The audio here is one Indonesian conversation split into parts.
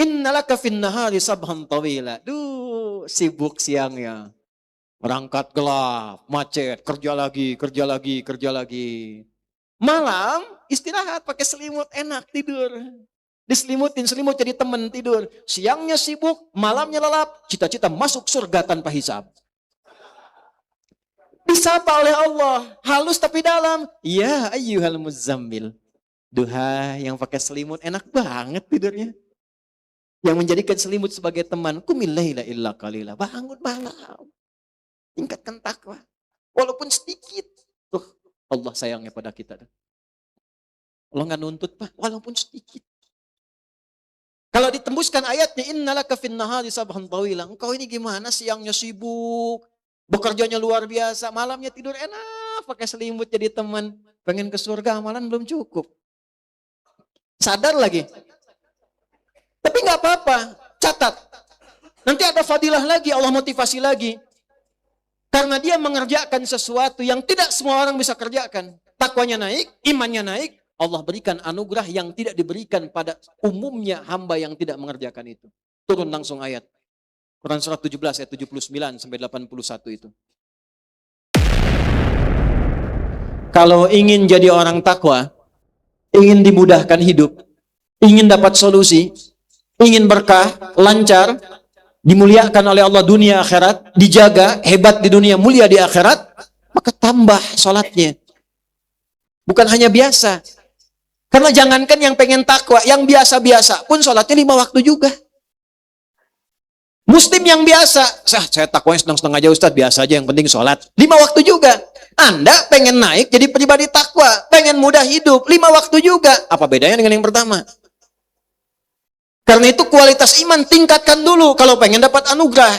Innalaka fin nahari sabhan tawila. Duh, sibuk siangnya. Berangkat gelap, macet, kerja lagi, kerja lagi, kerja lagi. Malam istirahat pakai selimut, enak tidur. Diselimutin, selimut jadi teman tidur. Siangnya sibuk, malamnya lelap, cita-cita masuk surga tanpa hisab. Disapa oleh Allah, halus tapi dalam. Ya ayyuhal muzammil. Duha yang pakai selimut enak banget tidurnya. Yang menjadikan selimut sebagai teman. Qumil laila illa qalila. Bangun malam. Tingkatkan takwa. Walaupun sedikit. Tuh, Allah sayangnya pada kita. Allah nggak nuntut, Pak, walaupun sedikit. Kalau ditembuskan ayatnya, innalaka fin nahari sabhan tawila. Engkau ini gimana, siangnya sibuk, bekerjanya luar biasa, malamnya tidur enak, pakai selimut jadi teman. Pengen ke surga, amalan belum cukup. Sadar lagi. Tapi nggak apa-apa, catat. Nanti ada fadilah lagi, Allah motivasi lagi. Karena dia mengerjakan sesuatu yang tidak semua orang bisa kerjakan. Takwanya naik, imannya naik, Allah berikan anugerah yang tidak diberikan pada umumnya hamba yang tidak mengerjakan itu. Turun langsung ayat. Quran surah 17 ayat 79 sampai 81 itu. Kalau ingin jadi orang takwa, ingin dimudahkan hidup, ingin dapat solusi, ingin berkah, lancar, dimuliakan oleh Allah dunia akhirat, dijaga, hebat di dunia, mulia di akhirat, maka tambah sholatnya. Bukan hanya biasa. Karena jangankan yang pengen takwa, yang biasa-biasa pun sholatnya 5 waktu juga. Muslim yang biasa, saya takwanya setengah-setengah aja Ustaz, biasa aja, yang penting sholat. 5 waktu juga. Anda pengen naik jadi pribadi takwa, pengen mudah hidup, 5 waktu juga. Apa bedanya dengan yang pertama? Karena itu kualitas iman tingkatkan dulu kalau pengen dapat anugerah.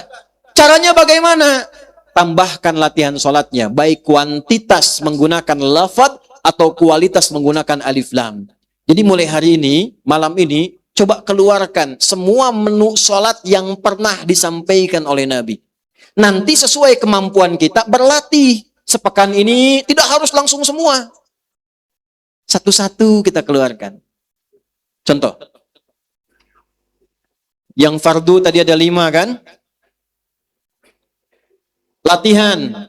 Caranya bagaimana? Tambahkan latihan sholatnya, baik kuantitas menggunakan lafaz atau kualitas menggunakan alif lam. Jadi mulai hari ini, malam ini, coba keluarkan semua menu sholat yang pernah disampaikan oleh Nabi. Nanti sesuai kemampuan kita berlatih. Sepekan ini tidak harus langsung semua. Satu-satu kita keluarkan. Contoh. Yang fardu tadi ada 5 kan? Latihan.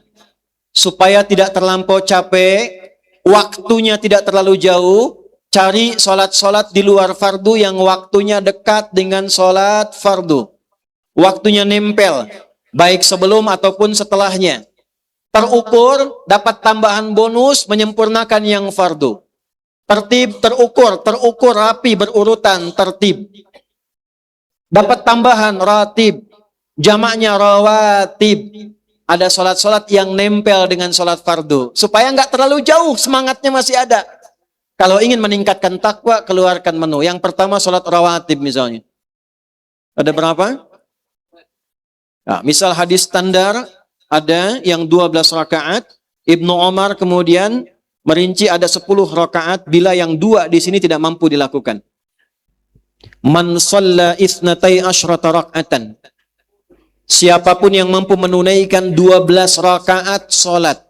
Supaya tidak terlampau capek. Waktunya tidak terlalu jauh, cari sholat-sholat di luar fardu yang waktunya dekat dengan sholat fardu. Waktunya nempel, baik sebelum ataupun setelahnya. Terukur, dapat tambahan bonus, menyempurnakan yang fardu. Tertib, terukur rapi, berurutan, tertib. Dapat tambahan, ratib. Jamaknya rawatib. Ada sholat-sholat yang nempel dengan sholat fardu. Supaya nggak terlalu jauh, semangatnya masih ada. Kalau ingin meningkatkan takwa, keluarkan menu. Yang pertama sholat rawatib misalnya. Ada berapa? Nah, misal hadis standar, ada yang 12 rakaat. Ibnu Umar kemudian merinci ada 10 rakaat, bila yang 2 di sini tidak mampu dilakukan. Man shalla itsnatai asyrata raka'atan. Siapapun yang mampu menunaikan 12 rakaat sholat.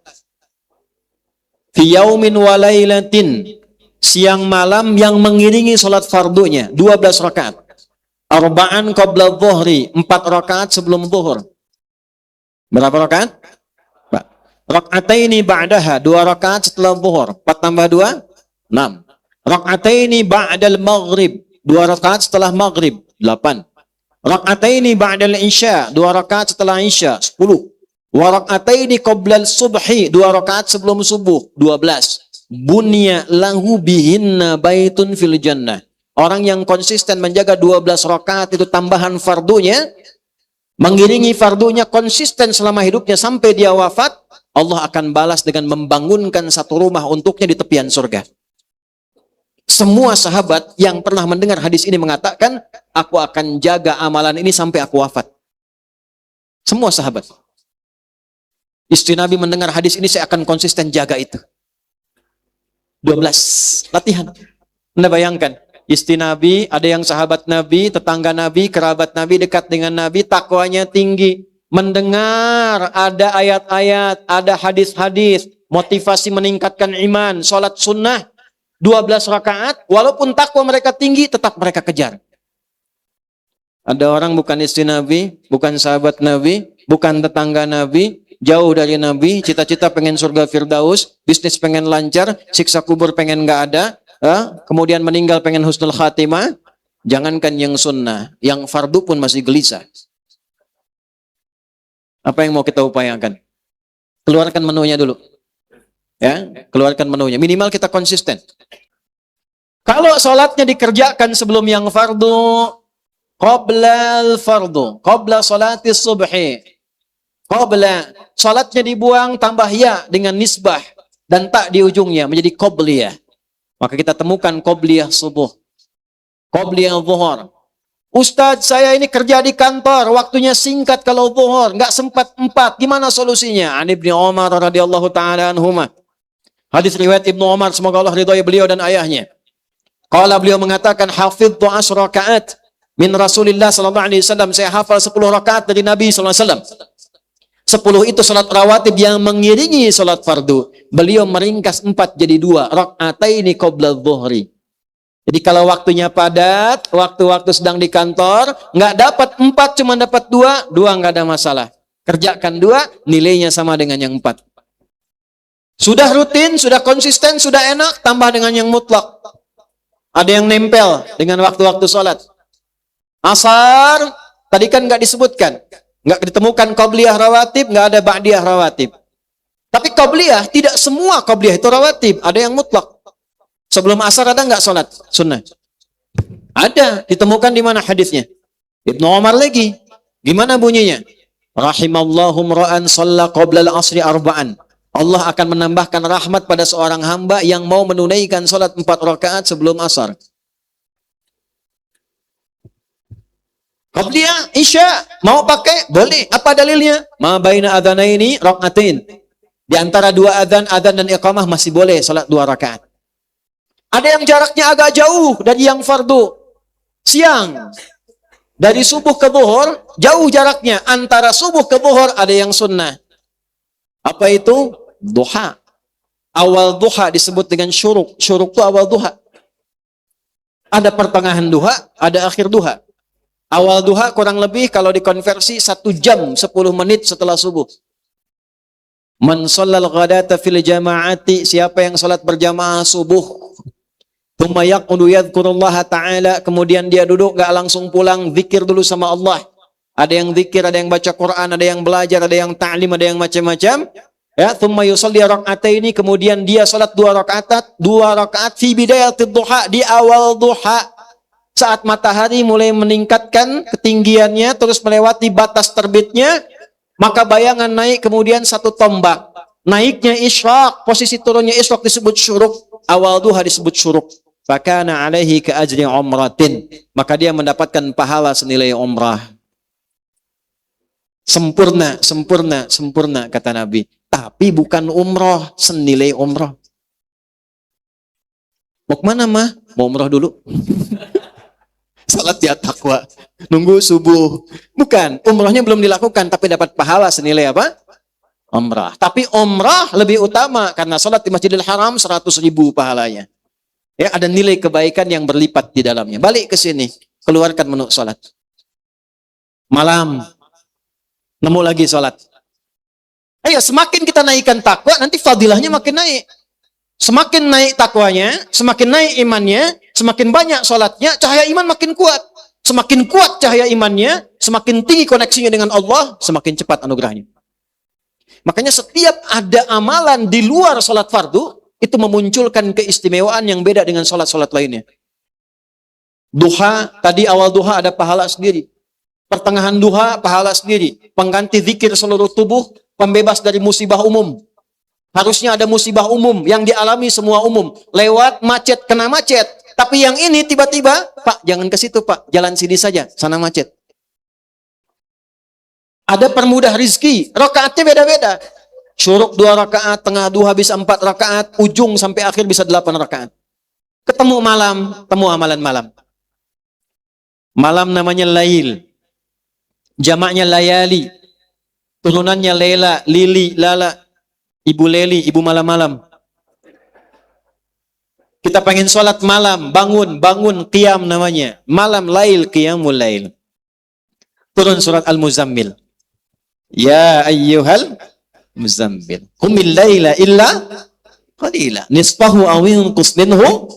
Fi yaumin wa lailatin. Siang malam yang mengiringi sholat fardunya. 12 rakaat. Arba'an qabla dhuhri. 4 rakaat sebelum zuhur. Berapa rakaat? Raka'ataini ba'daha. 2 rakaat setelah zuhur. 4 tambah 2? 6. Raka'ataini ba'dal maghrib. 2 rakaat setelah maghrib. 8. Raka'ataini ba'dal isya, 2 rakaat setelah isya, 10. Wa raka'ataini qoblal subhi, 2 rakaat sebelum subuh, 12. Bunya lahu bihinna baitun fil jannah. Orang yang konsisten menjaga 12 rakaat itu tambahan fardunya, mengiringi fardunya konsisten selama hidupnya sampai dia wafat, Allah akan balas dengan membangunkan satu rumah untuknya di tepian surga. Semua sahabat yang pernah mendengar hadis ini mengatakan, aku akan jaga amalan ini sampai aku wafat. Semua sahabat. Istri Nabi mendengar hadis ini, saya akan konsisten jaga itu. 12. Latihan. Anda bayangkan, istri Nabi, ada yang sahabat Nabi, tetangga Nabi, kerabat Nabi, dekat dengan Nabi, takwanya tinggi. Mendengar ada ayat-ayat, ada hadis-hadis, motivasi meningkatkan iman, sholat sunnah, 12 rakaat, walaupun takwa mereka tinggi, tetap mereka kejar. Ada orang bukan istri Nabi, bukan sahabat Nabi, bukan tetangga Nabi, jauh dari Nabi, cita-cita pengen surga Firdaus, bisnis pengen lancar, siksa kubur pengen nggak ada, kemudian meninggal pengen husnul khatimah. Jangankan yang sunnah, yang fardu pun masih gelisah. Apa yang mau kita upayakan? Keluarkan menunya dulu. Ya, keluarkan menunya. Minimal kita konsisten. Kalau sholatnya dikerjakan sebelum yang fardu, qabla al-fardu, qabla salati subhi, qabla, sholatnya dibuang tambah ya dengan nisbah dan tak di ujungnya menjadi qabliyah. Maka kita temukan qabliyah subuh, qabliyah zuhur. Ustadz, saya ini kerja di kantor, waktunya singkat kalau zuhur, nggak sempat 4. Gimana solusinya? An Ibnu Umar radhiyallahu taala anhuma. Hadis riwayat Ibnu Umar, semoga Allah ridhoi beliau dan ayahnya. Qala, beliau mengatakan, hafidtu 10 rakaat min Rasulillah sallallahu alaihi wasallam. Saya hafal 10 rakaat dari Nabi sallallahu alaihi wasallam. 10 itu salat rawatib yang mengiringi salat fardu. Beliau meringkas 4 jadi 2, rakaataini qabla dhuhri. Jadi kalau waktunya padat, waktu-waktu sedang di kantor, nggak dapat 4, cuma dapat 2 nggak ada masalah. Kerjakan 2, nilainya sama dengan yang 4. Sudah rutin, sudah konsisten, sudah enak, tambah dengan yang mutlak. Ada yang nempel dengan waktu-waktu sholat. Asar, tadi kan nggak disebutkan. Nggak ditemukan qabliyah rawatib, nggak ada ba'diyah rawatib. Tapi qabliyah, tidak semua qabliyah itu rawatib. Ada yang mutlak. Sebelum asar ada nggak sholat sunnah? Ada. Ditemukan di mana hadisnya? Ibnu Umar lagi. Gimana bunyinya? Rahimallahu mra'an shalla qabla al-asri arba'an. Allah akan menambahkan rahmat pada seorang hamba yang mau menunaikan sholat 4 rakaat sebelum asar. Qabliyah, isya, mau pakai? Boleh. Apa dalilnya? Ma baina adzanaini rakaatain. Di antara 2 adzan dan iqamah masih boleh sholat 2 rakaat. Ada yang jaraknya agak jauh dari yang fardu. Siang. Dari subuh ke zuhur, jauh jaraknya. Antara subuh ke zuhur ada yang sunnah. Apa itu? Duha. Awal duha disebut dengan syuruk. Syuruk itu awal duha. Ada pertengahan duha, ada akhir duha. Awal duha kurang lebih kalau dikonversi 1 jam 10 menit setelah subuh. Man shallal ghadata fil jama'ati, siapa yang salat berjamaah subuh, tsumma yaqudu yadhkurullaha ta'ala, kemudian dia duduk gak langsung pulang, zikir dulu sama Allah. Ada yang zikir, ada yang baca Quran, ada yang belajar, ada yang ta'lim, ada yang macam-macam. Ya, tsumma yusalli rak'ataini, kemudian dia salat 2 rakaat fi bidayatid duha, di awal duha. Saat matahari mulai meningkatkan ketinggiannya terus melewati batas terbitnya, maka bayangan naik kemudian 1 tombak. Naiknya isyraq, posisi turunnya isyraq disebut syuruk, awal duha disebut syuruk. Fakana alaihi ka ajri umratin, maka dia mendapatkan pahala senilai umrah. Sempurna, sempurna, sempurna kata Nabi. Tapi bukan umroh senilai umroh. Mau kemana mah? Mau umroh dulu. Salat di takwa, nunggu subuh. Bukan, umrohnya belum dilakukan, tapi dapat pahala senilai apa? Umrah. Tapi umrah lebih utama, karena salat di Masjidil Haram 100.000 pahalanya. Ya, ada nilai kebaikan yang berlipat di dalamnya. Balik ke sini, keluarkan menu salat. Malam, nemu lagi salat. Ayo, semakin kita naikkan takwa, nanti fadilahnya makin naik. Semakin naik takwanya, semakin naik imannya, semakin banyak sholatnya, cahaya iman makin kuat. Semakin kuat cahaya imannya, semakin tinggi koneksinya dengan Allah, semakin cepat anugerahnya. Makanya setiap ada amalan di luar sholat fardu, itu memunculkan keistimewaan yang beda dengan sholat-sholat lainnya. Duha, tadi awal duha ada pahala sendiri. Pertengahan duha, pahala sendiri. Pengganti zikir seluruh tubuh, pembebas dari musibah umum. Harusnya ada musibah umum yang dialami semua umum. Lewat macet, kena macet. Tapi yang ini tiba-tiba, Pak, jangan ke situ Pak, jalan sini saja, sana macet. Ada permudah rizki, rakaatnya beda-beda. Syuruk 2 rakaat, tengah duha bisa 4 rakaat, ujung sampai akhir bisa 8 rakaat. Ketemu malam, temu amalan malam. Malam namanya lail. Jamaknya layali. Turunannya lela, lili, lala. Ibu Leli, ibu malam-malam. Kita pengen sholat malam, bangun, qiyam namanya. Malam lail, qiyamul lail. Turun surat Al-Muzammil. Ya ayyuhal muzammil. Qumil laila illa qalila. Nisfahu aw inqus minhu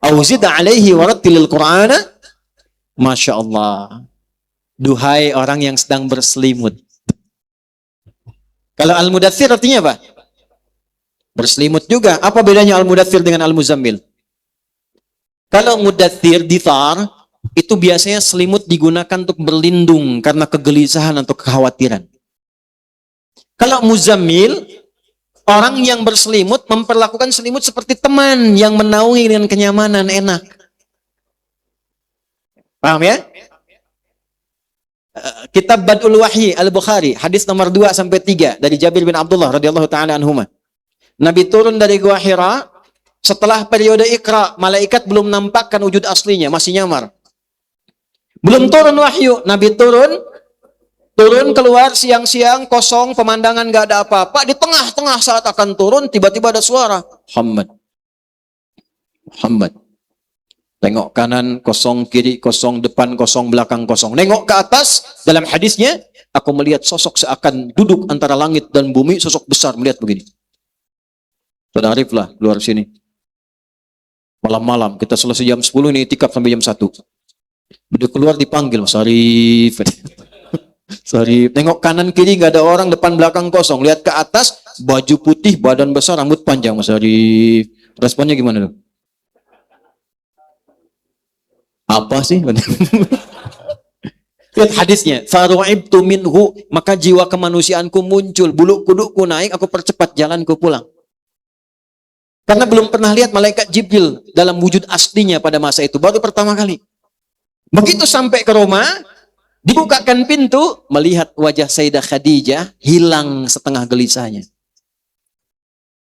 aw zid alaihi warattilil Qur'ana. Masya Allah. Duhai orang yang sedang berselimut. Kalau Al-Mudaththir artinya apa? Berselimut juga. Apa bedanya Al-Mudaththir dengan Al-Muzammil? Kalau Mudaththir, dithar, itu biasanya selimut digunakan untuk berlindung karena kegelisahan atau kekhawatiran. Kalau Muzammil, orang yang berselimut memperlakukan selimut seperti teman yang menaungi dengan kenyamanan, enak. Paham ya? Kitab Bad'ul Wahyi Al-Bukhari, hadis nomor 2 sampai 3 dari Jabir bin Abdullah radhiyallahu taala anhuma. Nabi turun dari Gua Hira setelah periode Iqra, malaikat belum nampakkan wujud aslinya, masih nyamar. Belum turun wahyu, Nabi turun keluar siang-siang, kosong, pemandangan gak ada apa-apa. Di tengah-tengah saat akan turun, tiba-tiba ada suara, Muhammad. Tengok kanan, kosong, kiri, kosong, depan, kosong, belakang, kosong. Nengok ke atas, dalam hadisnya, aku melihat sosok seakan duduk antara langit dan bumi, sosok besar, melihat begini. Sudah Arif lah, luar sini. Malam-malam, kita selesai jam 10, ini itikaf sampai jam 1. Udah keluar dipanggil, Mas Arif. Sorry, tengok kanan kiri nggak ada orang, depan belakang kosong. Lihat ke atas, baju putih, badan besar, rambut panjang, Mas Arif. Responnya gimana tuh? Apa sih? Lihat hadisnya. Faru'ibtu minhu, maka jiwa kemanusiaanku muncul, bulu kudukku naik, aku percepat jalanku pulang. Karena belum pernah lihat malaikat Jibril dalam wujud aslinya pada masa itu, baru pertama kali. Begitu sampai ke rumah, dibukakan pintu, melihat wajah Sayyidah Khadijah, hilang setengah gelisahnya.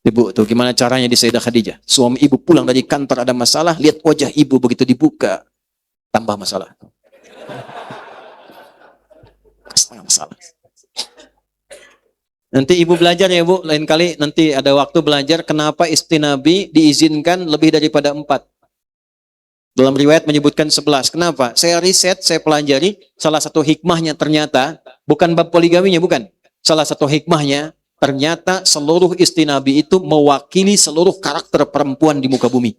Ibu tuh gimana caranya di Sayyidah Khadijah? Suami ibu pulang dari kantor ada masalah, lihat wajah ibu begitu dibuka, tambah masalah. Setengah masalah. Nanti ibu belajar ya bu, lain kali nanti ada waktu belajar kenapa istri Nabi diizinkan lebih daripada 4. Dalam riwayat menyebutkan 11. Kenapa? Saya riset, saya pelajari, salah satu hikmahnya ternyata, bukan bab poligaminya, bukan. Salah satu hikmahnya, ternyata seluruh istri Nabi itu mewakili seluruh karakter perempuan di muka bumi.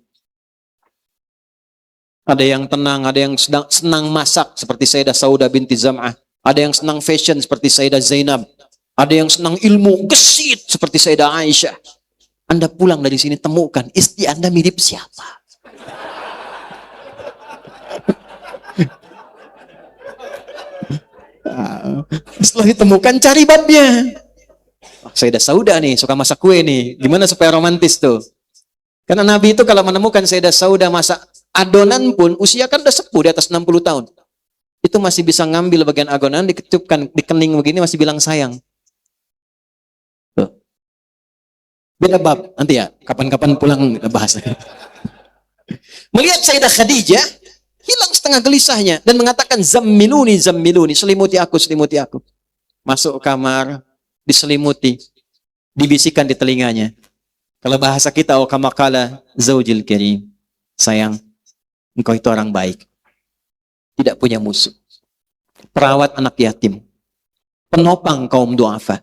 Ada yang tenang, ada yang senang masak, seperti Sayyidah Saudah binti Zam'ah. Ada yang senang fashion, seperti Sayyidah Zainab. Ada yang senang ilmu, gesit, seperti Sayyidah Aisyah. Anda pulang dari sini, temukan, istri Anda mirip siapa? Setelah ditemukan, cari babnya. Sayyidah Saudah nih, suka masak kue nih. Gimana supaya romantis tuh? Karena Nabi itu kalau menemukan Sayyidah Saudah masak adonan pun, usia kan udah sepuh, di atas 60 tahun. Itu masih bisa ngambil bagian adonan, dikecupkan, di kening begini, masih bilang sayang. Tuh. Beda bab, nanti ya, kapan-kapan pulang bahas. Melihat Sayyidah Khadijah, hilang setengah gelisahnya dan mengatakan zammiluni, selimuti aku. Masuk kamar, diselimuti, dibisikkan di telinganya. Kalau bahasa kita, oh kama qala zaujil karim, sayang, engkau itu orang baik, tidak punya musuh, perawat anak yatim, penopang kaum duafa.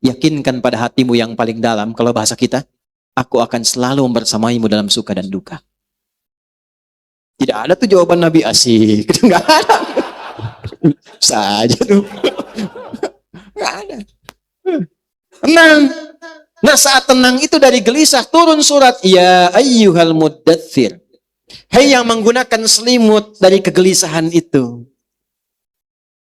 Yakinkan pada hatimu yang paling dalam, kalau bahasa kita, aku akan selalu bersamaimu dalam suka dan duka. Tidak ada tuh jawaban Nabi asik. Enggak ada. Saja tuh. Enggak ada. Tenang. Nah saat tenang itu dari gelisah turun surat. Ya ayyuhal muddaththir. Hei yang menggunakan selimut dari kegelisahan itu.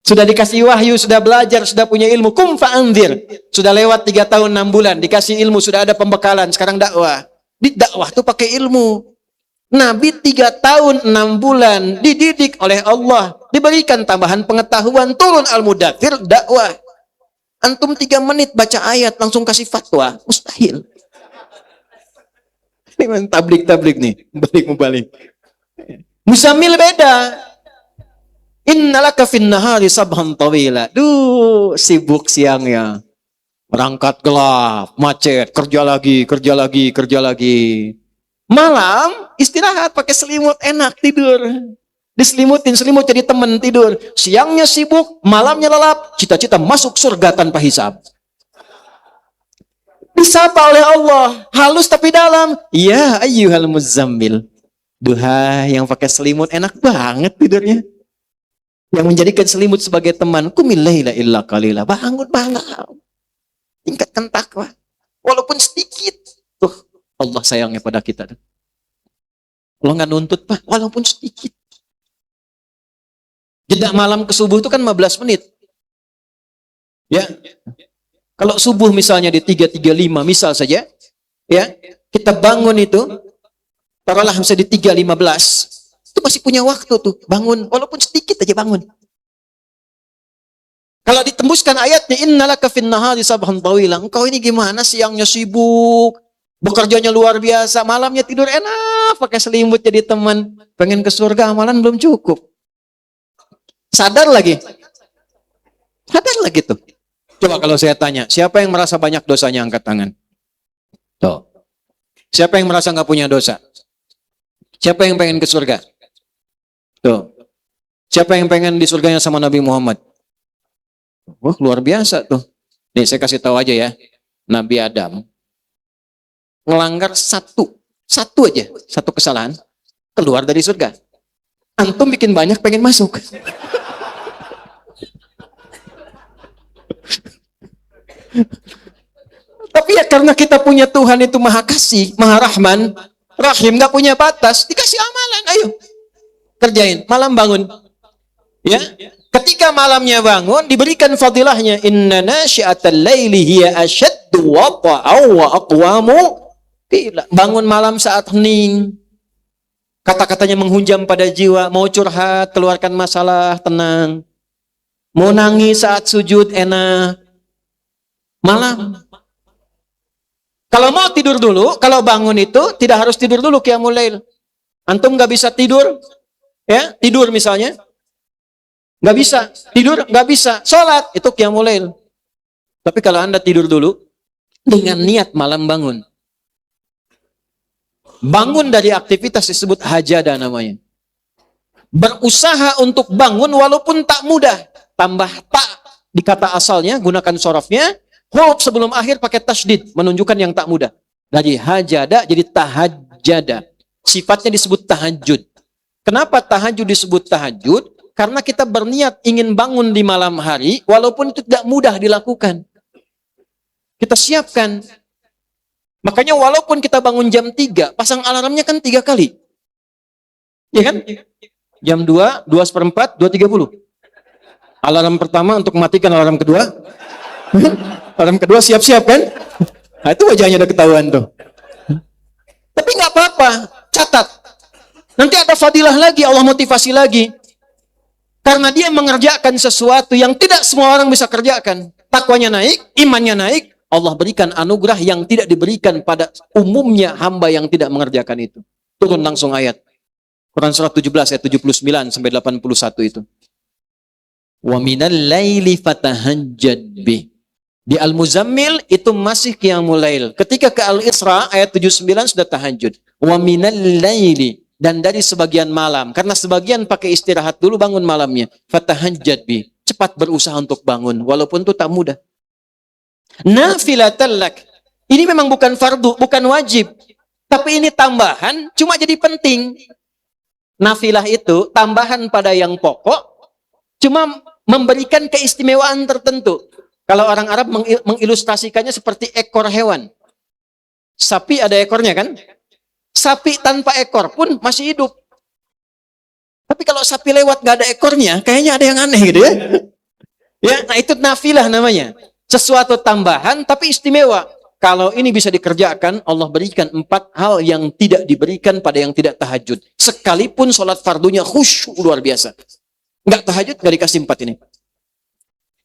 Sudah dikasih wahyu, sudah belajar, sudah punya ilmu. Kum fa'anzir. Sudah lewat 3 tahun 6 bulan. Dikasih ilmu, sudah ada pembekalan. Sekarang dakwah. Di dakwah tuh pakai ilmu. Nabi 3 tahun 6 bulan dididik oleh Allah, diberikan tambahan pengetahuan, turun Al-Mudaththir, dakwah. Antum 3 menit baca ayat langsung kasih fatwa, mustahil. Ini tablik nih, balik. Muzammil beda. Innalaka fin nahari sabhan tawila. Duh, sibuk siangnya. Berangkat gelap, macet, kerja lagi. Malam istirahat pakai selimut, enak tidur. Diselimutin, selimut jadi teman tidur. Siangnya sibuk, malamnya lelap, cita-cita masuk surga tanpa hisab. Disapa oleh Allah, halus tapi dalam. Ya ayyuhal muzammil. Duha yang pakai selimut enak banget tidurnya. Yang menjadikan selimut sebagai teman. Qumil laila illa qalila. Bangun malam. Tingkatkan takwa. Walaupun sedikit. Tuh, Allah sayangnya pada kita. Allah nggak nuntut, Pak, walaupun sedikit. Jeda malam ke subuh itu kan 15 menit. Ya. Kalau subuh misalnya di 3.35 misal saja, ya, kita bangun itu, taruhlah misalnya di 3.15, itu masih punya waktu tuh, bangun, walaupun sedikit aja bangun. Kalau ditembuskan ayatnya, innalaka fin nahari sabhan tawila, engkau ini gimana, siangnya sibuk, bekerjanya luar biasa, malamnya tidur enak, pakai selimut jadi teman, pengen ke surga, amalan belum cukup. Sadar lagi tuh. Coba kalau saya tanya, siapa yang merasa banyak dosanya angkat tangan? Tuh. Siapa yang merasa nggak punya dosa? Siapa yang pengen ke surga? Tuh. Siapa yang pengen di surganya sama Nabi Muhammad? Wah, luar biasa tuh. Nih, saya kasih tahu aja ya. Nabi Adam melanggar satu aja, satu kesalahan, keluar dari surga. Antum bikin banyak pengen masuk. Tapi ya karena kita punya Tuhan itu maha kasih, maha rahman, rahim, gak punya batas, dikasih amalan, ayo kerjain, malam bangun. Ya, ketika malamnya bangun, diberikan fadilahnya, inna nasyi'atal laili hiya asyaddu wata'aw wa aqwamu. Bangun malam saat hening, kata-katanya menghunjam pada jiwa, mau curhat, keluarkan masalah, tenang. Mau nangis saat sujud, enak. Malam. Kalau mau tidur dulu, kalau bangun itu tidak harus tidur dulu qiyamul lail. Antum nggak bisa tidur, ya tidur misalnya, nggak bisa tidur, nggak bisa sholat itu qiyamul lail. Tapi kalau Anda tidur dulu dengan niat malam bangun dari aktivitas disebut hajada namanya. Berusaha untuk bangun walaupun tak mudah, tambah tak di kata asalnya, gunakan sorofnya. Huruf sebelum akhir pakai tasydid, menunjukkan yang tak mudah. Dari hajada jadi tahajjada. Sifatnya disebut tahajud. Kenapa tahajud disebut tahajud? Karena kita berniat ingin bangun di malam hari, walaupun itu tidak mudah dilakukan. Kita siapkan. Makanya walaupun kita bangun jam 3, pasang alarmnya kan 3 kali. Iya kan? Jam 2, 2:04, 2:30. Alarm pertama untuk mematikan, alarm kedua. Alarm kedua siap-siap kan? Nah, itu wajahnya udah ketahuan tuh. Tapi nggak apa-apa, catat. Nanti ada fadilah lagi, Allah motivasi lagi. Karena dia mengerjakan sesuatu yang tidak semua orang bisa kerjakan. Takwanya naik, imannya naik, Allah berikan anugerah yang tidak diberikan pada umumnya hamba yang tidak mengerjakan itu. Turun langsung ayat. Quran surah 17 ayat 79 sampai 81 itu. Wa minal laili fatahajjad bih. Di Al-Muzammil itu masih qiyamul lail. Ketika ke Al-Isra ayat 79 sudah tahajud. Wa minal laili, dan dari sebagian malam. Karena sebagian pakai istirahat dulu, bangun malamnya. Fatahajjad bih. Cepat berusaha untuk bangun walaupun itu tak mudah. Nafilatan lak. Ini memang bukan fardu, bukan wajib. Tapi ini tambahan, cuma jadi penting. Nafilah itu tambahan pada yang pokok, cuma memberikan keistimewaan tertentu. Kalau orang Arab mengilustrasikannya seperti ekor hewan. Sapi ada ekornya kan? Sapi tanpa ekor pun masih hidup. Tapi kalau sapi lewat gak ada ekornya, kayaknya ada yang aneh gitu ya. Ya, nah itu nafilah namanya. Sesuatu tambahan tapi istimewa. Kalau ini bisa dikerjakan, Allah berikan 4 hal yang tidak diberikan pada yang tidak tahajud. Sekalipun sholat fardunya khusyuk luar biasa. Nggak tahajud, nggak dikasih 4 ini.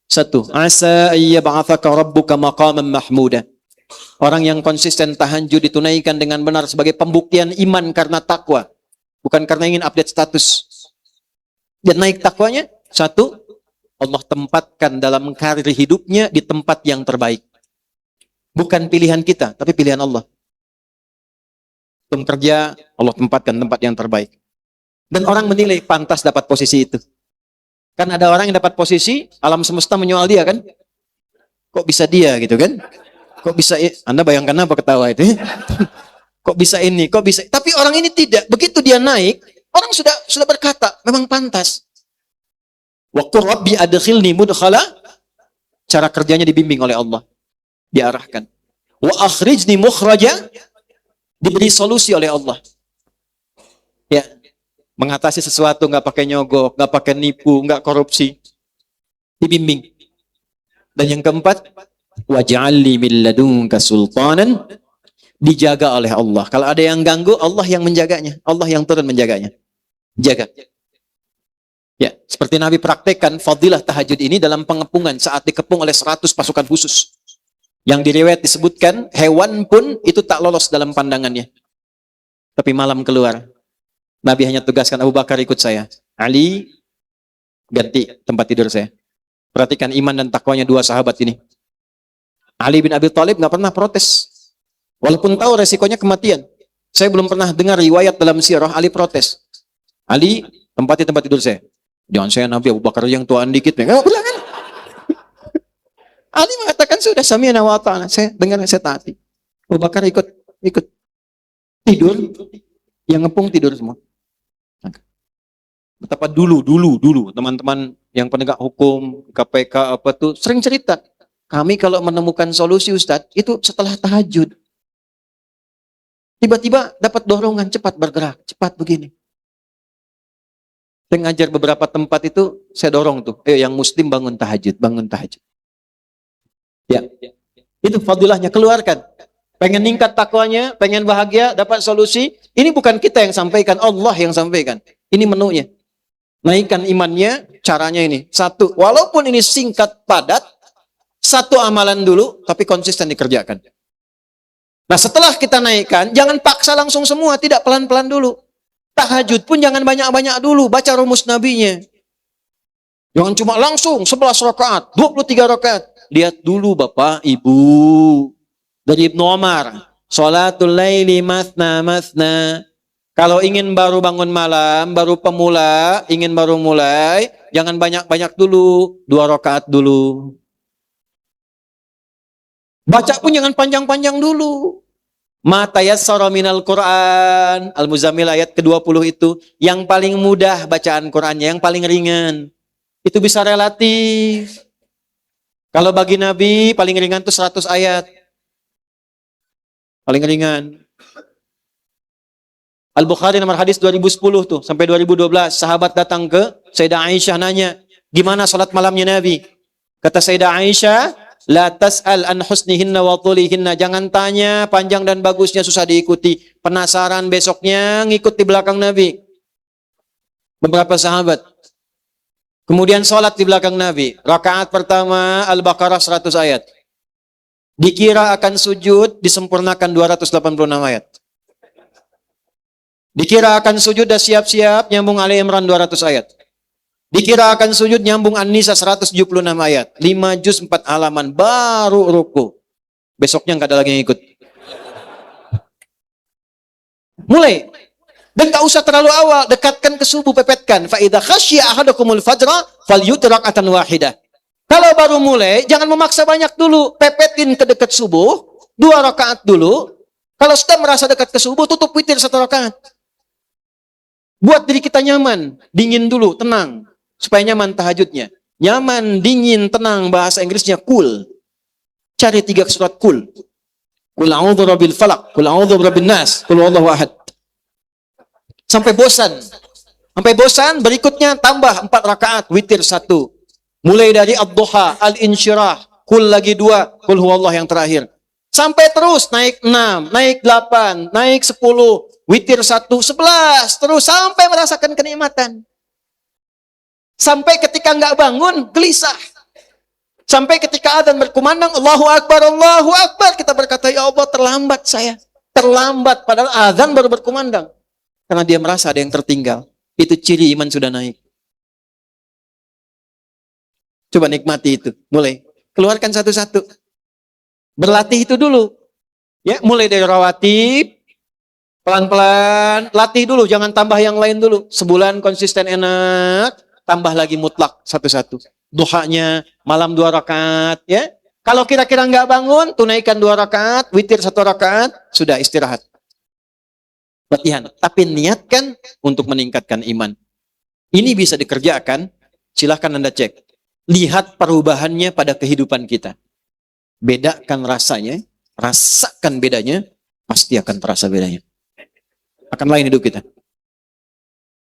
1. Asa ayyab'athaka rabbuka maqaman mahmuda. Orang yang konsisten tahajud ditunaikan dengan benar sebagai pembuktian iman karena takwa. Bukan karena ingin update status. Dan naik takwanya, 1, Allah tempatkan dalam karir hidupnya di tempat yang terbaik. Bukan pilihan kita, tapi pilihan Allah. Untuk kerja, Allah tempatkan tempat yang terbaik. Dan orang menilai pantas dapat posisi itu. Kan ada orang yang dapat posisi, alam semesta menyoal dia kan? Kok bisa dia gitu kan? Kok bisa, Anda bayangkan apa ketawa itu? Kok bisa ini, kok bisa. Tapi orang ini tidak. Begitu dia naik, orang sudah berkata, memang pantas. Waktu Rabbi adkhilni mudkhala, cara kerjanya dibimbing oleh Allah. Diarahkan. Wa akhrijni mukhraja, diberi solusi oleh Allah. Ya, mengatasi sesuatu nggak pakai nyogok, nggak pakai nipu, nggak korupsi. Dibimbing. Dan yang keempat, waj'alni min ladunka sultanan, dijaga oleh Allah. Kalau ada yang ganggu, Allah yang menjaganya. Allah yang turun menjaganya. Jaga. Ya, seperti Nabi praktekkan fadilah tahajud ini dalam pengepungan saat dikepung oleh 100 pasukan khusus. Yang di riwayat disebutkan, hewan pun itu tak lolos dalam pandangannya. Tapi malam keluar. Nabi hanya tugaskan Abu Bakar ikut saya. Ali, ganti tempat tidur saya. Perhatikan iman dan takwanya dua sahabat ini. Ali bin Abi Thalib nggak pernah protes. Walaupun tahu resikonya kematian. Saya belum pernah dengar riwayat dalam sirah Ali protes. Ali, tempati tempat tidur saya. Jangan saya Nabi, Abu Bakar yang tuaan dikit. Enggak pernah kan? Ali mengatakan sudah sami'na wa ata'na. Saya dengar, saya taati. Abu Bakar ikut tidur. Yang ngepung tidur semua. Betapa dulu teman-teman yang penegak hukum, KPK apa tuh sering cerita. Kami kalau menemukan solusi Ustadz, itu setelah tahajud. Tiba-tiba dapat dorongan, cepat bergerak, cepat begini. Saya ngajar beberapa tempat itu, saya dorong tuh. Yang muslim bangun tahajud. Ya, itu fadilahnya, keluarkan. Pengen ningkat takwanya, pengen bahagia, dapat solusi. Ini bukan kita yang sampaikan, Allah yang sampaikan. Ini menunya. Naikkan imannya, caranya ini. Satu, walaupun ini singkat, padat, satu amalan dulu, tapi konsisten dikerjakan. Nah setelah kita naikkan, jangan paksa langsung semua, tidak, pelan-pelan dulu. Tahajud pun jangan banyak-banyak dulu, baca rumus nabinya. Jangan cuma langsung 11 rakaat, 23 rakaat. Lihat dulu Bapak, Ibu. Dari Ibnu Umar, sholatul laili mathna mathna. Kalau ingin baru bangun malam, baru pemula, ingin baru mulai, jangan banyak-banyak dulu, 2 rakaat dulu. Baca pun jangan panjang-panjang dulu. Ma tayassara minal Qur'an, Al-Muzammil ayat ke-20 itu, yang paling mudah bacaan Qur'annya, yang paling ringan. Itu bisa relatif. Kalau bagi Nabi, paling ringan itu 100 ayat. Paling ringan. Al-Bukhari nomor hadis 2010 tuh sampai 2012, sahabat datang ke Sayyidah Aisyah nanya, gimana salat malamnya Nabi? Kata Sayyidah Aisyah, la tas'al an husnihinna wa tulihinna, jangan tanya panjang dan bagusnya susah diikuti. Penasaran besoknya ngikut di belakang Nabi. Beberapa sahabat. Kemudian salat di belakang Nabi. Rakaat pertama Al-Baqarah 100 ayat. Dikira akan sujud, disempurnakan 286 ayat. Dikira akan sujud, dah siap-siap, nyambung Ali Imran 200 ayat. Dikira akan sujud, nyambung An-Nisa 176 ayat. 5 juz 4 halaman, baru ruku. Besoknya nggak ada lagi yang ikut. Mulai. Dan tak usah terlalu awal, dekatkan ke subuh, pepetkan. Fa idza khasyiya ahadukumul fajra falyutrak atan wahidah. Kalau baru mulai, jangan memaksa banyak dulu. Pepetin ke dekat subuh, 2 rakaat dulu. Kalau sudah merasa dekat ke subuh, tutup witir 1 rakaat. Buat diri kita nyaman, dingin dulu, tenang. Supaya nyaman tahajudnya. Nyaman, dingin, tenang, bahasa Inggrisnya cool. Cari 3 surat cool. Qul a'udzu birabbil falaq, qul a'udzu birabbin nas, qul huwallahu ahad. Sampai bosan. Sampai bosan, berikutnya tambah 4 rakaat, witir 1. Mulai dari ad-duha, al-insyirah, qul lagi 2, qul huwallahu yang terakhir. Sampai terus naik 6, naik 8, naik 10, witir 1, 11, terus sampai merasakan kenikmatan. Sampai ketika nggak bangun, gelisah. Sampai ketika adzan berkumandang, Allahu Akbar, kita berkata, ya Allah terlambat saya. Terlambat, padahal adzan baru berkumandang. Karena dia merasa ada yang tertinggal. Itu ciri iman sudah naik. Coba nikmati itu, mulai. Keluarkan satu-satu. Berlatih itu dulu. Ya, mulai dari rawatib, Pelan-pelan, latih dulu, jangan tambah yang lain dulu. Sebulan konsisten enak, tambah lagi mutlak satu-satu. Duhanya malam 2 rakaat, ya. Kalau kira-kira nggak bangun, tunaikan 2 rakaat, witir 1 rakaat, sudah istirahat. Latihan. Tapi niatkan untuk meningkatkan iman. Ini bisa dikerjakan, silahkan Anda cek. Lihat perubahannya pada kehidupan kita. Bedakan rasanya, rasakan bedanya, pasti akan terasa bedanya. Akan lain hidup kita.